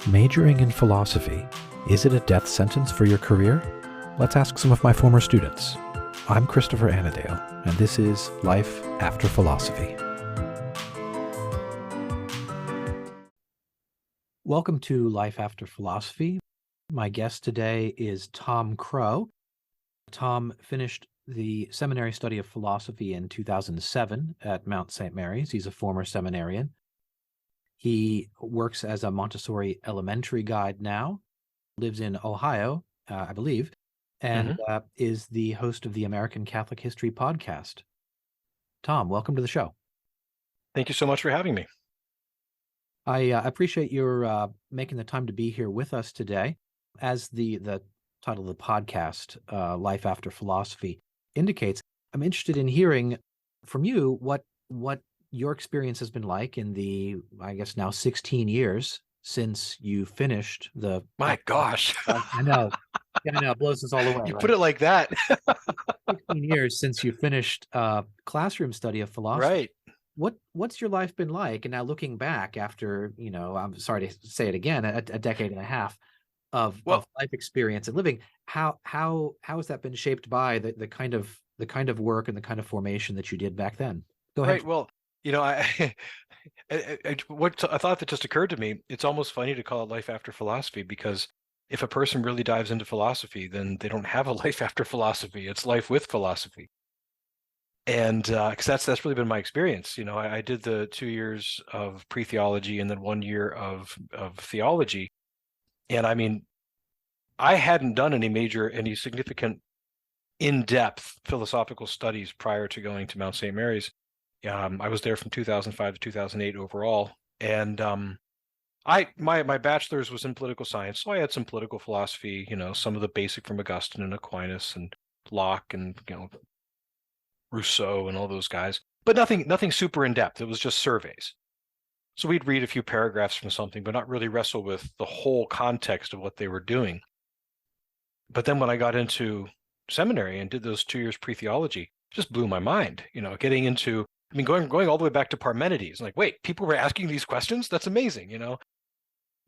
Majoring in philosophy, is it a death sentence for your career? Let's ask some of my former students. I'm Christopher Annadale, and this is Life After Philosophy. Welcome to Life After Philosophy. My guest today is Tom Crowe. Tom finished the seminary study of philosophy in 2007 at Mount St. Mary's. He's a former seminarian. He works as a Montessori elementary guide now, lives in Ohio, I believe, and is the host of the American Catholic History podcast. Tom, welcome to the show. Thank you so much for having me. I appreciate your making the time to be here with us today. As the title of the podcast, Life After Philosophy, indicates, I'm interested in hearing from you what your experience has been like in the, I guess now 16 years since you finished the... My gosh. I know. Yeah, I know. It blows us all away. You right? put it like that. 16 years since you finished classroom study of philosophy. Right. What's your life been like? And now looking back after, I'm sorry to say it again, a decade and a half of life experience and living, how has that been shaped by the kind of work and the kind of formation that you did back then? Go ahead. Right. Well, I thought that just occurred to me, it's almost funny to call it life after philosophy, because if a person really dives into philosophy, then they don't have a life after philosophy. It's life with philosophy. And because that's really been my experience. I did the 2 years of pre-theology and then 1 year of theology. And I mean, I hadn't done any significant in-depth philosophical studies prior to going to Mount St. Mary's. I was there from 2005 to 2008 overall, and my bachelor's was in political science, so I had some political philosophy, some of the basic from Augustine and Aquinas and Locke and Rousseau and all those guys, but nothing super in depth. It was just surveys. So we'd read a few paragraphs from something, but not really wrestle with the whole context of what they were doing. But then when I got into seminary and did those 2 years pre-theology, it just blew my mind, getting into, going all the way back to Parmenides, like, wait, people were asking these questions? That's amazing,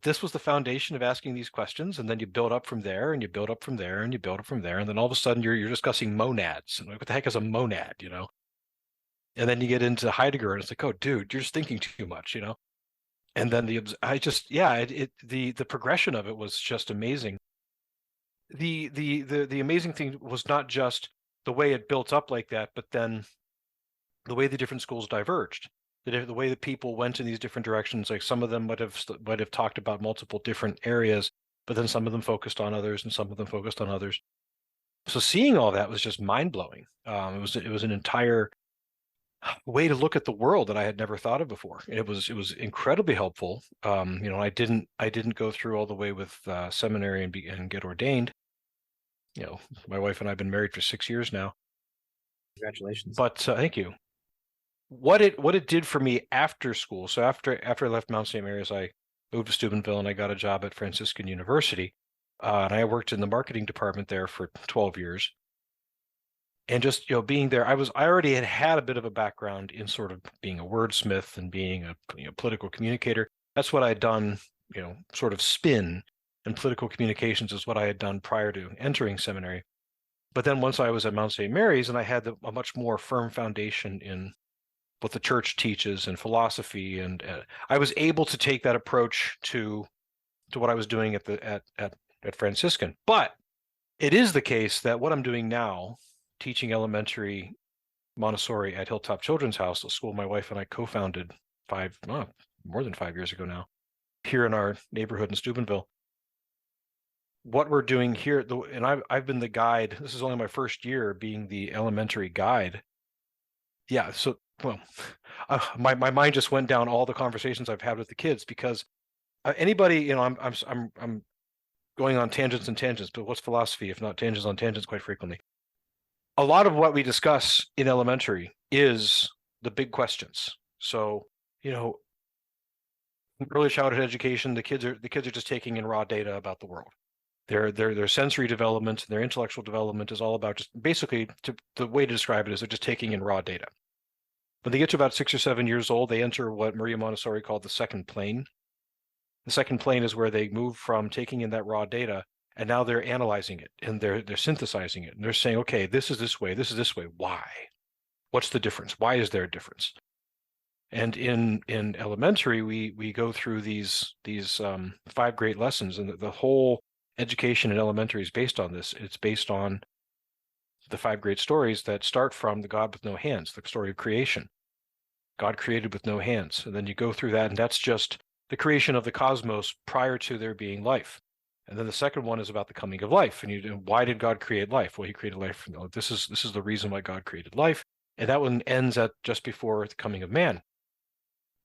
This was the foundation of asking these questions, and then you build up from there, and you build up from there, and you build up from there, and then all of a sudden you're discussing monads, and like, what the heck is a monad, And then you get into Heidegger, and it's like, oh, dude, you're just thinking too much, And then the progression of it was just amazing. The amazing thing was not just the way it built up like that, but then the way the different schools diverged, the way that people went in these different directions. Like some of them might have talked about multiple different areas, but then some of them focused on others, and some of them focused on others. So seeing all that was just mind blowing. It was an entire way to look at the world that I had never thought of before. And it was incredibly helpful. I didn't go through all the way with seminary and get ordained. My wife and I have been married for 6 years now. Congratulations. But thank you. What it did for me after school. So after I left Mount St. Mary's, I moved to Steubenville and I got a job at Franciscan University. And I worked in the marketing department there for 12 years. And just, being there, I already had a bit of a background in sort of being a wordsmith and being a political communicator. That's what I had done, sort of spin and political communications is what I had done prior to entering seminary. But then once I was at Mount St. Mary's and I had a much more firm foundation in what the church teaches and philosophy, and I was able to take that approach to what I was doing at Franciscan. But it is the case that what I'm doing now, teaching elementary Montessori at Hilltop Children's House, a school my wife and I co-founded more than 5 years ago now, here in our neighborhood in Steubenville. What we're doing here, and I've been the guide. This is only my first year being the elementary guide. Yeah, so my mind just went down all the conversations I've had with the kids, because anybody, I'm going on tangents and tangents, but what's philosophy if not tangents on tangents quite frequently? A lot of what we discuss in elementary is the big questions. So, early childhood education, the kids are just taking in raw data about the world. Their sensory development, their intellectual development is all about just basically, the way to describe it is they're just taking in raw data. When they get to about 6 or 7 years old, they enter what Maria Montessori called the second plane. The second plane is where they move from taking in that raw data, and now they're analyzing it, and they're synthesizing it, and they're saying, okay, this is this way, this is this way. Why? What's the difference? Why is there a difference? And in elementary, we go through these 5 great lessons, and the whole education in elementary is based on this. It's based on the 5 great stories that start from the God with no hands, the story of creation. God created with no hands. And then you go through that, and that's just the creation of the cosmos prior to there being life. And then the second one is about the coming of life. And why did God create life? Well, he created life. This is the reason why God created life. And that one ends at just before the coming of man.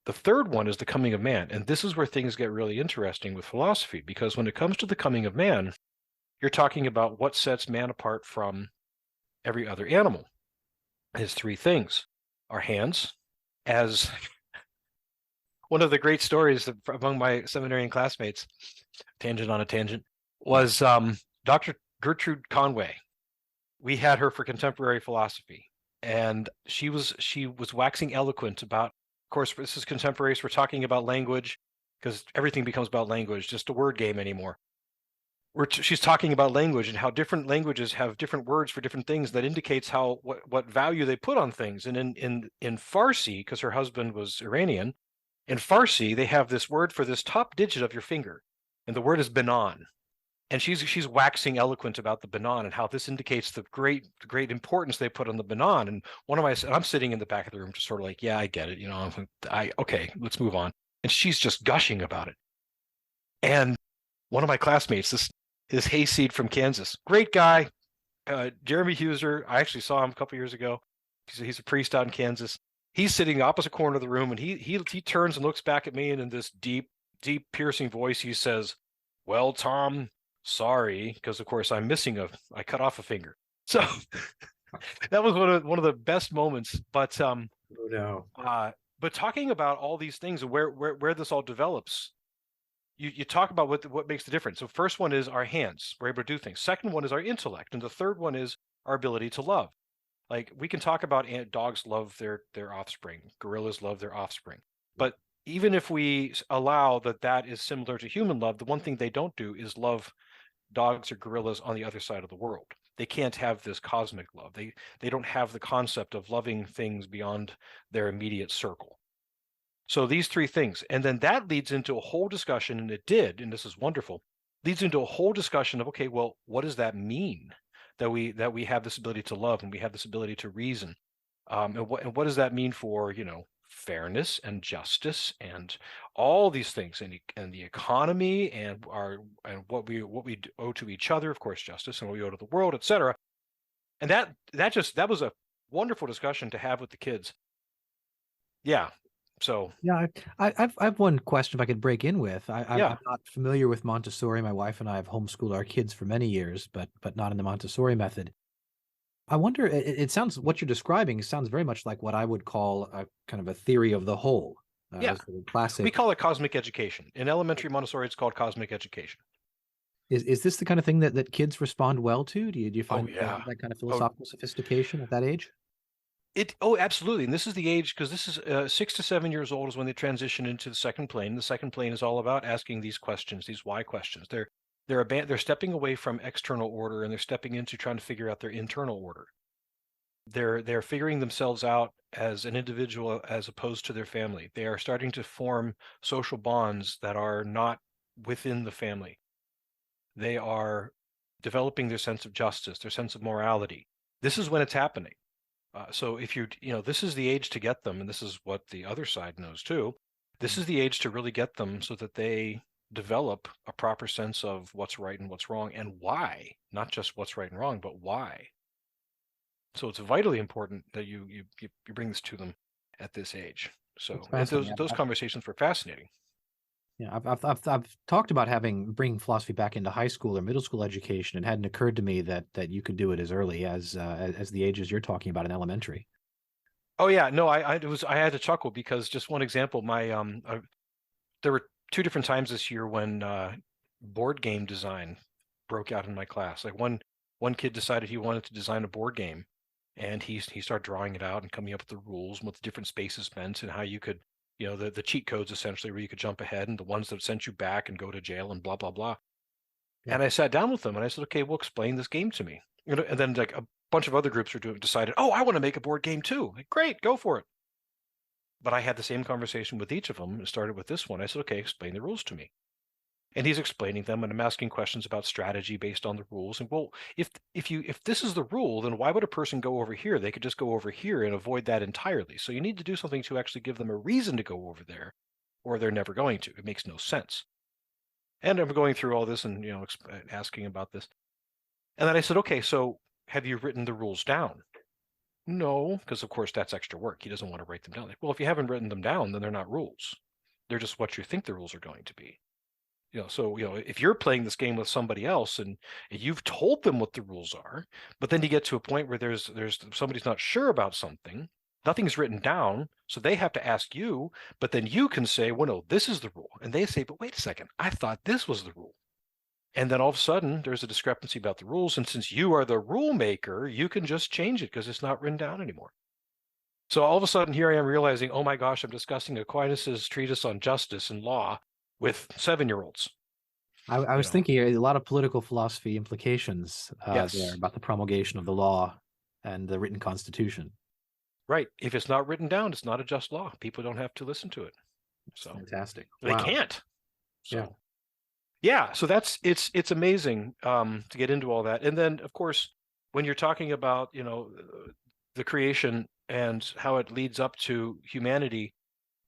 The third one is the coming of man. And this is where things get really interesting with philosophy, because when it comes to the coming of man, you're talking about what sets man apart from every other animal. It's 3 things: our hands, as one of the great stories among my seminarian classmates, tangent on a tangent, was Dr. Gertrude Conway. We had her for contemporary philosophy, and she was waxing eloquent about, of course, this is contemporary, so we're talking about language, because everything becomes about language, just a word game anymore. She's talking about language and how different languages have different words for different things. That indicates how what value they put on things. And in Farsi, because her husband was Iranian, in Farsi they have this word for this top digit of your finger, and the word is banan. And she's waxing eloquent about the banan and how this indicates the great importance they put on the banan. And I'm sitting in the back of the room, just sort of like, yeah, I get it, okay, let's move on. And she's just gushing about it. And one of my classmates, this hayseed from Kansas, great guy, Jeremy Huser. I actually saw him a couple years ago. He's a priest out in Kansas. He's sitting in the opposite corner of the room, and he turns and looks back at me, and in this deep, piercing voice, he says, "Well, Tom, sorry," because of course I cut off a finger. So that was one of the best moments. But Oh no. But talking about all these things and where this all develops. You talk about what makes the difference. So first one is our hands. We're able to do things. Second one is our intellect. And the third one is our ability to love. Like, we can talk about dogs love their offspring. Gorillas love their offspring. But even if we allow that is similar to human love, the one thing they don't do is love dogs or gorillas on the other side of the world. They can't have this cosmic love. They don't have the concept of loving things beyond their immediate circle. So these 3 things, and then that leads into a whole discussion, and it did, and this is wonderful, leads into a whole discussion of, okay, well, what does that mean that we have this ability to love and we have this ability to reason, and what does that mean for fairness and justice and all these things, and the economy and what we owe to each other, of course, justice, and what we owe to the world, etc. And that was a wonderful discussion to have with the kids. Yeah. So yeah, I've one question if I could break in with. I'm yeah. not familiar with Montessori. My wife and I have homeschooled our kids for many years, but not in the Montessori method. I wonder, it sounds, what you're describing sounds very much like what I would call a kind of a theory of the whole. Yeah. Sort of classic. We call it cosmic education. In elementary Montessori, it's called cosmic education. Is this the kind of thing that kids respond well to? Do you find that kind of philosophical sophistication at that age? Absolutely. And this is the age, because this is 6 to 7 years old is when they transition into the second plane. The second plane is all about asking these questions, these why questions. They're stepping away from external order, and they're stepping into trying to figure out their internal order. They're figuring themselves out as an individual as opposed to their family. They are starting to form social bonds that are not within the family. They are developing their sense of justice, their sense of morality. This is when it's happening. So if this is the age to get them, and this is what the other side knows too, this is the age to really get them so that they develop a proper sense of what's right and what's wrong and why, not just what's right and wrong, but why. So it's vitally important that you bring this to them at this age. So those conversations were fascinating. Yeah, I've talked about bringing philosophy back into high school or middle school education. It hadn't occurred to me that you could do it as early as the ages you're talking about in elementary. Oh yeah, no, I had to chuckle because just one example, there were 2 different times this year when board game design broke out in my class. Like one kid decided he wanted to design a board game, and he started drawing it out and coming up with the rules and what the different spaces meant and how you could the cheat codes essentially where you could jump ahead, and the ones that sent you back and go to jail and blah, blah, blah. Yeah. And I sat down with them and I said, okay, well, explain this game to me. And then like a bunch of other groups decided, oh, I want to make a board game too. Like, great, go for it. But I had the same conversation with each of them and started with this one. I said, okay, explain the rules to me. And he's explaining them, and I'm asking questions about strategy based on the rules. And well, if this is the rule, then why would a person go over here? They could just go over here and avoid that entirely. So you need to do something to actually give them a reason to go over there, or they're never going to. It makes no sense. And I'm going through all this and asking about this. And then I said, okay, so have you written the rules down? No, because of course that's extra work. He doesn't want to write them down. Like, well, if you haven't written them down, then they're not rules. They're just what you think the rules are going to be. So if you're playing this game with somebody else and you've told them what the rules are, but then you get to a point where there's somebody's not sure about something, nothing's written down, so they have to ask you, but then you can say, well, no, this is the rule. And they say, but wait a second, I thought this was the rule. And then all of a sudden there's a discrepancy about the rules. And since you are the rule maker, you can just change it because it's not written down anymore. So all of a sudden here I am realizing, oh my gosh, I'm discussing Aquinas's treatise on justice and law with 7-year-olds. I was thinking a lot of political philosophy implications Yes. there about the promulgation of the law and the written constitution. Right. If it's not written down, it's not a just law. People don't have to listen to it. So fantastic. They Wow. can't. So so it's amazing to get into all that. And then of course, when you're talking about, the creation and how it leads up to humanity,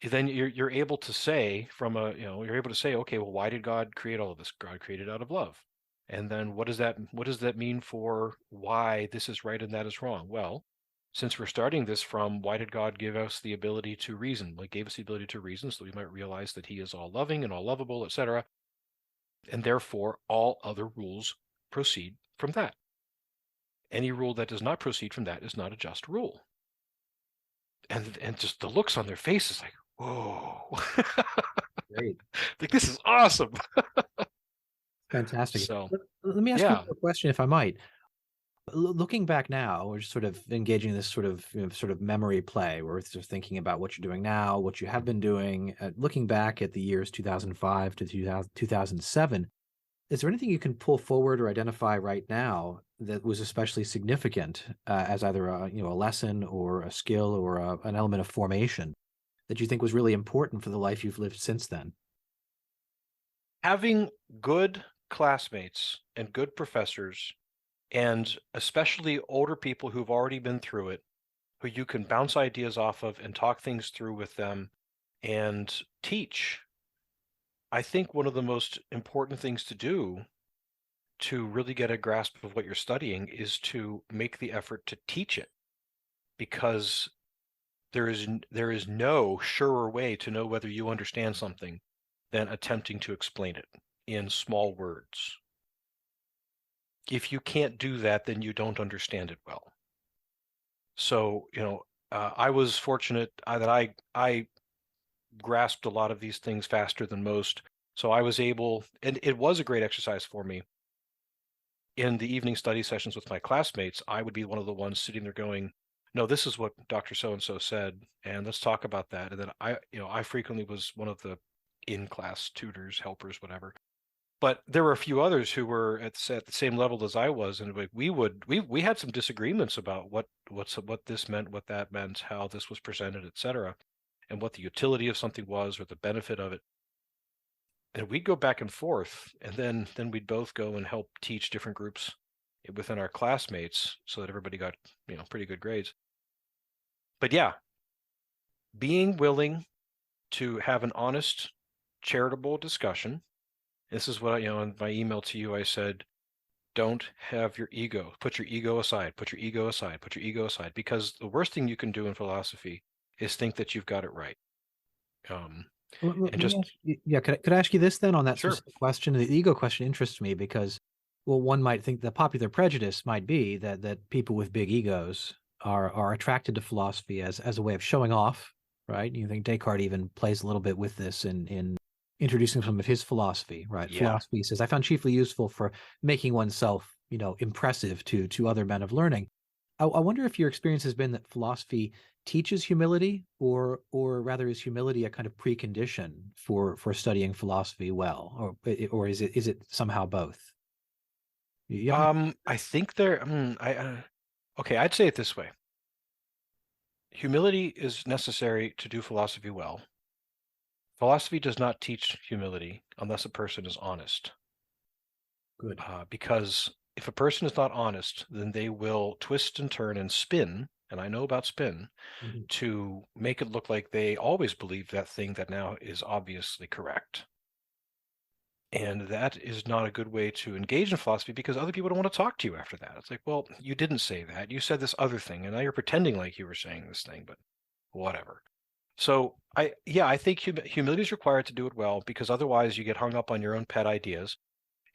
then you're able to say okay, well, why did God create all of this? God created out of love. And then what does that mean for why this is right and that is wrong? Well, since we're starting this from why did God give us the ability to reason? Like, gave us the ability to reason so we might realize that he is all loving and all lovable, etc. And therefore all other rules proceed from that. Any rule that does not proceed from that is not a just rule. And just the looks on their faces, like, whoa. great. Like, this is awesome. Fantastic. So let me ask you a question, if I might. Looking back now, we're just sort of engaging in this sort of memory play where we're just thinking about what you're doing now, what you have been doing. Looking back at the years 2005 to 2007, is there anything you can pull forward or identify right now that was especially significant as either a lesson or a skill or an element of formation that you think was really important for the life you've lived since then? Having good classmates and good professors, and especially older people who've already been through it, who you can bounce ideas off of and talk things through with them and teach. I think one of the most important things to do to really get a grasp of what you're studying is to make the effort to teach it, because there is no surer way to know whether you understand something than attempting to explain it in small words. If you can't do that, then you don't understand it well. So, I was fortunate that I grasped a lot of these things faster than most. So I was able, and it was a great exercise for me. In the evening study sessions with my classmates, I would be one of the ones sitting there going, no, this is what Dr. So-and-so said, and let's talk about that. And then I frequently was one of the in-class tutors, helpers, whatever. But there were a few others who were at the same level as I was, and we had some disagreements about what this meant, what that meant, how this was presented, etc., and what the utility of something was or the benefit of it. And we'd go back and forth, and then we'd both go and help teach different groups within our classmates so that everybody got pretty good grades. But yeah, being willing to have an honest, charitable discussion. This is what in my email to you, I said, don't have your ego. Put your ego aside. Put your ego aside. Put your ego aside. Because the worst thing you can do in philosophy is think that you've got it right. Could I ask you this then on that Sure. specific question? The ego question interests me because, well, one might think the popular prejudice might be that people with big egos are attracted to philosophy as a way of showing off, right? You think Descartes even plays a little bit with this in introducing some of his philosophy, right? Yeah. Philosophy, he says, I found chiefly useful for making oneself, impressive to other men of learning. I wonder if your experience has been that philosophy teaches humility, or rather is humility a kind of precondition for studying philosophy well, or is it somehow both? You have any- I think okay, I'd say it this way. Humility is necessary to do philosophy well. Philosophy does not teach humility unless a person is honest. Good. Because if a person is not honest, then they will twist and turn and spin, and I know about spin, Mhm. to make it look like they always believe that thing that now is obviously correct. And that is not a good way to engage in philosophy because other people don't want to talk to you after that. It's like, well, you didn't say that. You said this other thing, and now you're pretending like you were saying this thing, but whatever. So I think humility is required to do it well because otherwise you get hung up on your own pet ideas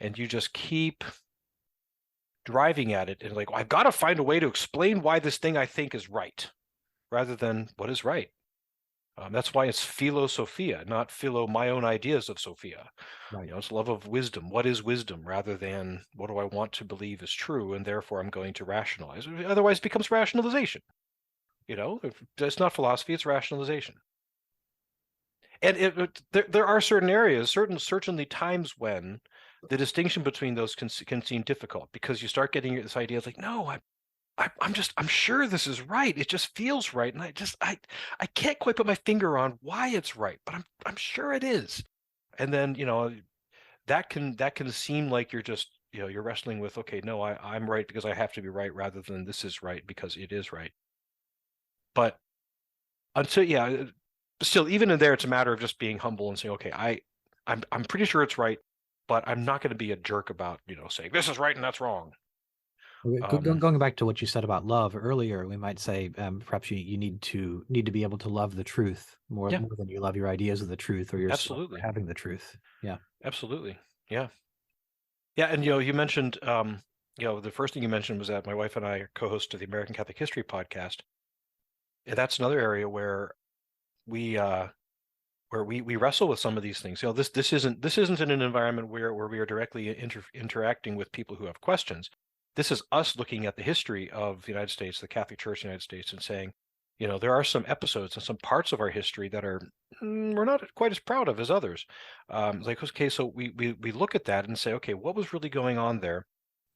and you just keep driving at it and like, well, I've got to find a way to explain why this thing I think is right rather than what is right. That's why it's philosophia, not philo, my own ideas of Sophia. Right. It's love of wisdom. What is wisdom rather than what do I want to believe is true and therefore I'm going to rationalize. Otherwise it becomes rationalization. If it's not philosophy, it's rationalization. And there are certain areas, certainly times when the distinction between those can seem difficult because you start getting this idea of like, no, I'm sure this is right. It just feels right, and I can't quite put my finger on why it's right, but I'm sure it is. And then that can seem like you're just you're wrestling with, okay, no, I'm right because I have to be right rather than this is right because it is right. But until still even in there, it's a matter of just being humble and saying, okay, I'm pretty sure it's right, but I'm not going to be a jerk about saying this is right and that's wrong. Okay, going back to what you said about love earlier, we might say perhaps you need to be able to love the truth Yeah, more than you love your ideas of the truth or yourself for absolutely, having the truth. Yeah. absolutely, yeah. Yeah, and you mentioned the first thing you mentioned was that my wife and I are co-hosts of the American Catholic History podcast. And that's another area we uh where we wrestle with some of these things. This isn't in an environment where we are directly interacting with people who have questions. This is us looking at the history of the United States, the Catholic Church in the United States, and saying, there are some episodes and some parts of our history that are we're not quite as proud of as others. Like, okay, so we look at that and say, okay, what was really going on there?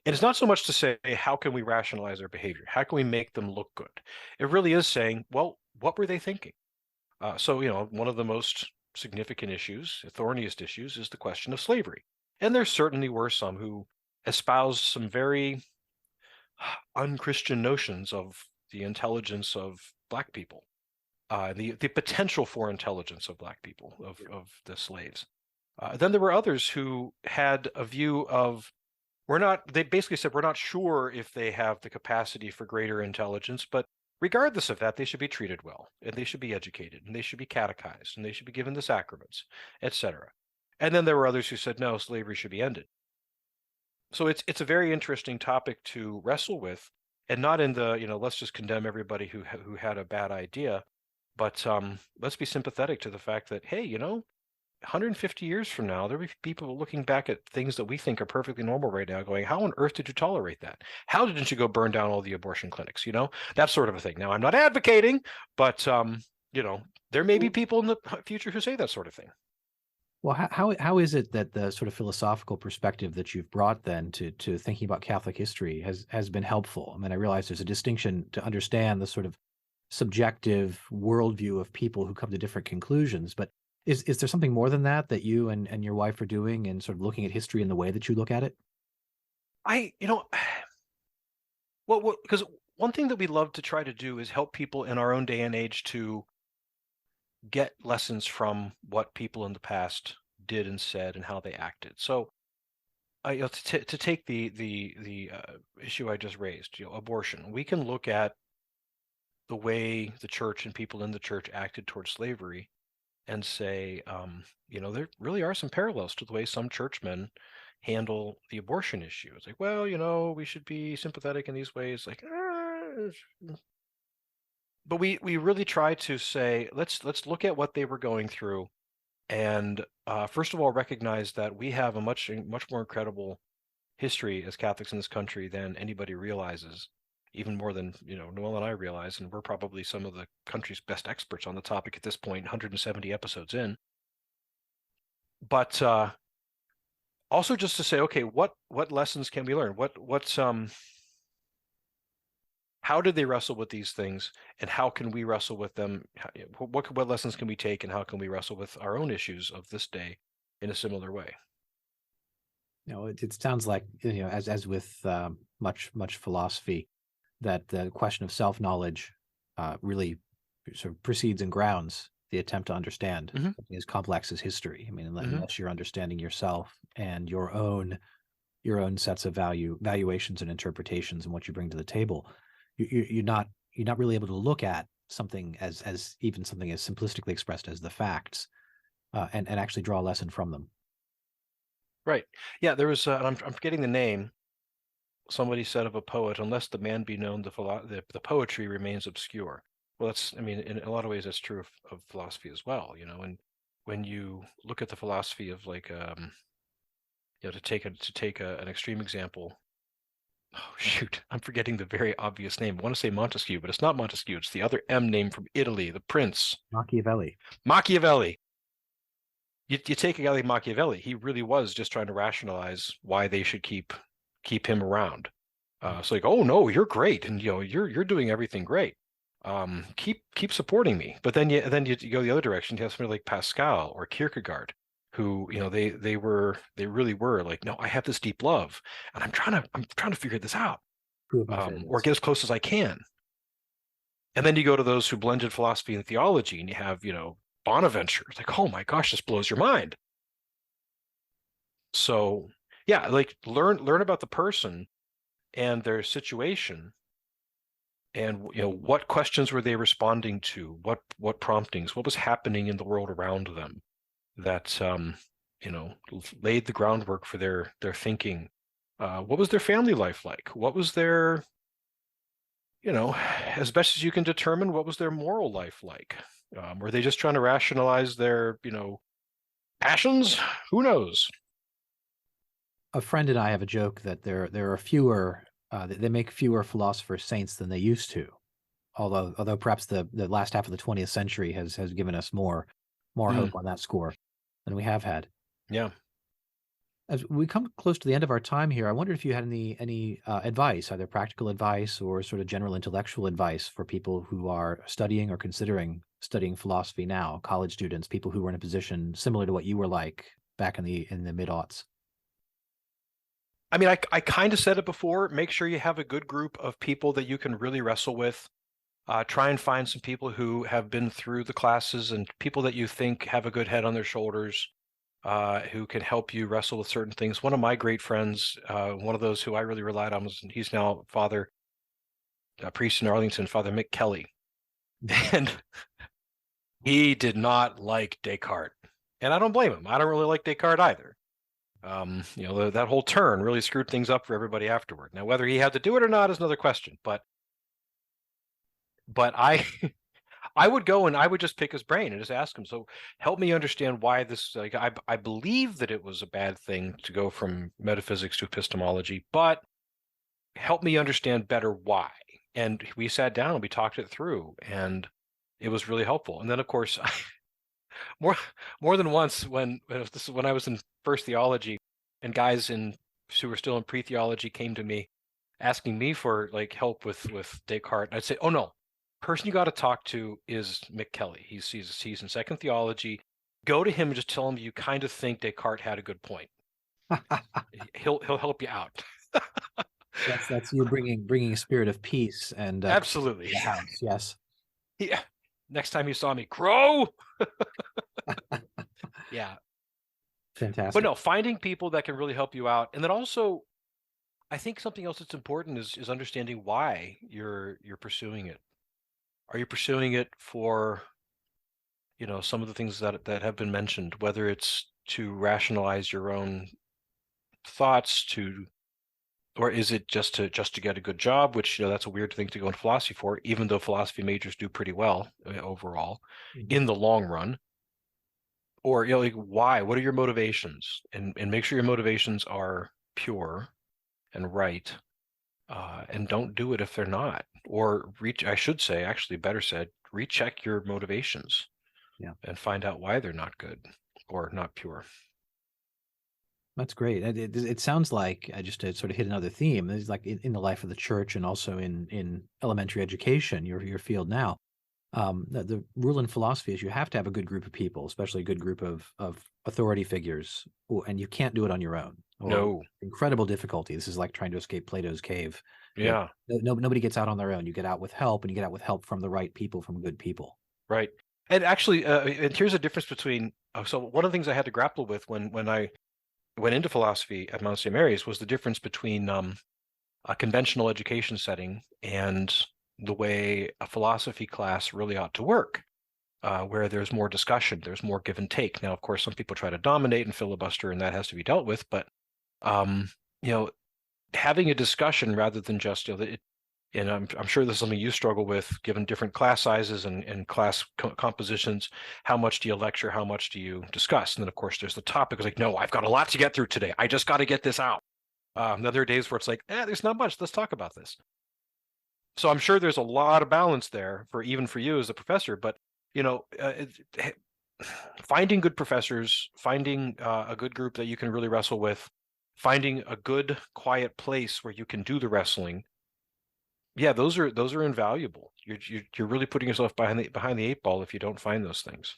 And it's not so much to say, how can we rationalize their behavior? How can we make them look good? It really is saying, well, what were they thinking? So, one of the most significant issues, thorniest issues, is the question of slavery. And there certainly were some who espoused some very unchristian notions of the intelligence of Black people, the potential for intelligence of Black people, of the slaves. Then there were others who had a view of they basically said, we're not sure if they have the capacity for greater intelligence, but regardless of that, they should be treated well, and they should be educated, and they should be catechized, and they should be given the sacraments, etc. And then there were others who said, no, slavery should be ended. So it's a very interesting topic to wrestle with, and not in the, let's just condemn everybody who had a bad idea, but let's be sympathetic to the fact that, hey, 150 years from now, there'll be people looking back at things that we think are perfectly normal right now going, how on earth did you tolerate that? How didn't you go burn down all the abortion clinics? That sort of a thing. Now, I'm not advocating, but, there may be people in the future who say that sort of thing. Well, how is it that the sort of philosophical perspective that you've brought then to thinking about Catholic history has been helpful? I mean, I realize there's a distinction to understand the sort of subjective worldview of people who come to different conclusions, but is there something more than that you and your wife are doing and sort of looking at history in the way that you look at it? Well, because one thing that we love to try to do is help people in our own day and age to get lessons from what people in the past did and said and how they acted. So, to take the issue I just raised, abortion, we can look at the way the church and people in the church acted towards slavery and say, there really are some parallels to the way some churchmen handle the abortion issue. It's like, well, we should be sympathetic in these ways. Like, but we really try to say, let's look at what they were going through, and first of all, recognize that we have a much more incredible history as Catholics in this country than anybody realizes. even more than, Noelle and I realize, and we're probably some of the country's best experts on the topic at this point, 170 episodes in. But also just to say, okay, what lessons can we learn? How did they wrestle with these things, and how can we wrestle with them? What lessons can we take, and how can we wrestle with our own issues of this day in a similar way? It sounds like, as with much philosophy, that the question of self-knowledge really sort of precedes and grounds the attempt to understand something as complex as history. I mean, unless you're understanding yourself and your own sets of valuations and interpretations and what you bring to the table, you're not really able to look at something as even something as simplistically expressed as the facts, and actually draw a lesson from them. Right. Yeah, there was, I'm forgetting the name. Somebody said of a poet, unless the man be known, the poetry remains obscure. Well, I mean, in a lot of ways, that's true of philosophy as well, and when you look at the philosophy of like, to take an extreme example. Oh, shoot, I'm forgetting the very obvious name. I want to say Montesquieu, but it's not Montesquieu. It's the other M name from Italy, the prince. Machiavelli. You take a guy like Machiavelli, he really was just trying to rationalize why they should keep him around. So like, oh no, you're great, and you're doing everything great. Keep supporting me. But then you go the other direction. You have somebody like Pascal or Kierkegaard, who they really were like, no, I have this deep love, and I'm trying to figure this out, or get as close as I can. And then you go to those who blended philosophy and theology, and you have Bonaventure. It's like, oh my gosh, this blows your mind. So yeah, like learn about the person and their situation, and what questions were they responding to, what promptings, what was happening in the world around them that laid the groundwork for their thinking. What was their family life like? What was their, as best as you can determine, what was their moral life like? Were they just trying to rationalize their passions? Who knows? A friend and I have a joke that there are fewer, they make fewer philosopher saints than they used to. Although perhaps the last half of the 20th century has given us more hope on that score than we have had. Yeah. As we come close to the end of our time here, I wondered if you had any advice, either practical advice or sort of general intellectual advice for people who are studying or considering studying philosophy now, college students, people who were in a position similar to what you were like back in the mid-aughts. I mean, I kind of said it before. Make sure you have a good group of people that you can really wrestle with. Try and find some people who have been through the classes and people that you think have a good head on their shoulders, who can help you wrestle with certain things. One of my great friends, one of those who I really relied on, he's now a priest in Arlington, Father Mick Kelly. And he did not like Descartes. And I don't blame him. I don't really like Descartes either. That whole turn really screwed things up for everybody afterward. Now, whether he had to do it or not is another question. But I I would go and I would just pick his brain and just ask him, so help me understand why this, like, I believe that it was a bad thing to go from metaphysics to epistemology, but help me understand better why. And we sat down and we talked it through, and it was really helpful. And then, of course, more than once when I was in first theology, and guys who were still in pre-theology came to me asking me for like help with Descartes, and I'd say, oh no, person you got to talk to is Mick Kelly. He's in second theology. Go to him and just tell him you kind of think Descartes had a good point. He'll help you out. That's you bringing a spirit of peace and absolutely. Yes. Yeah. Next time you saw me, Crowe. Yeah. Fantastic. But no, finding people that can really help you out, and then also, I think something else that's important is understanding why you're pursuing it. Are you pursuing it for, some of the things that have been mentioned, whether it's to rationalize your own thoughts, or is it just to get a good job, which that's a weird thing to go into philosophy for, even though philosophy majors do pretty well overall in the long run. Or like, why? What are your motivations? And make sure your motivations are pure and right. and don't do it if they're not. Or I should say, actually better said, recheck your motivations and find out why they're not good or not pure. That's great. It sounds like, just to sort of hit another theme, it's like in the life of the church and also in elementary education, your field now. The rule in philosophy is you have to have a good group of people, especially a good group of authority figures, and you can't do it on your own. No. Incredible difficulty. This is like trying to escape Plato's cave. Yeah. Nobody gets out on their own. You get out with help, and you get out with help from the right people, from good people. Right. And actually, and here's a difference between. So one of the things I had to grapple with when I went into philosophy at Mount St. Mary's was the difference between a conventional education setting and the way a philosophy class really ought to work, where there's more discussion, there's more give and take. Now, of course, some people try to dominate and filibuster, and that has to be dealt with. But having a discussion rather than just and I'm sure this is something you struggle with, given different class sizes and class compositions. How much do you lecture? How much do you discuss? And then, of course, there's the topic. It's like, no, I've got a lot to get through today. I just got to get this out. There are days where it's like, there's not much. Let's talk about this. So I'm sure there's a lot of balance there even for you as a professor. But finding good professors, finding a good group that you can really wrestle with, finding a good, quiet place where you can do the wrestling. Yeah, those are invaluable. You're really putting yourself behind the eight ball if you don't find those things.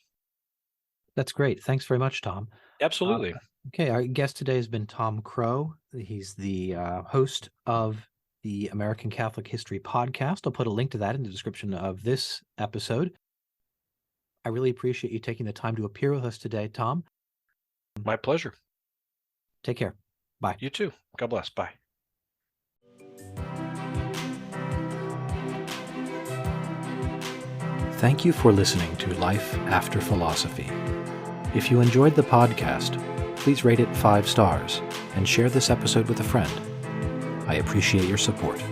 That's great. Thanks very much, Tom. Absolutely. Okay, our guest today has been Tom Crowe. He's the host of the American Catholic History podcast. I'll put a link to that in the description of this episode. I really appreciate you taking the time to appear with us today, Tom. My pleasure. Take care. Bye. You too. God bless. Bye. Thank you for listening to Life After Philosophy. If you enjoyed the podcast, please rate it 5 stars and share this episode with a friend. I appreciate your support.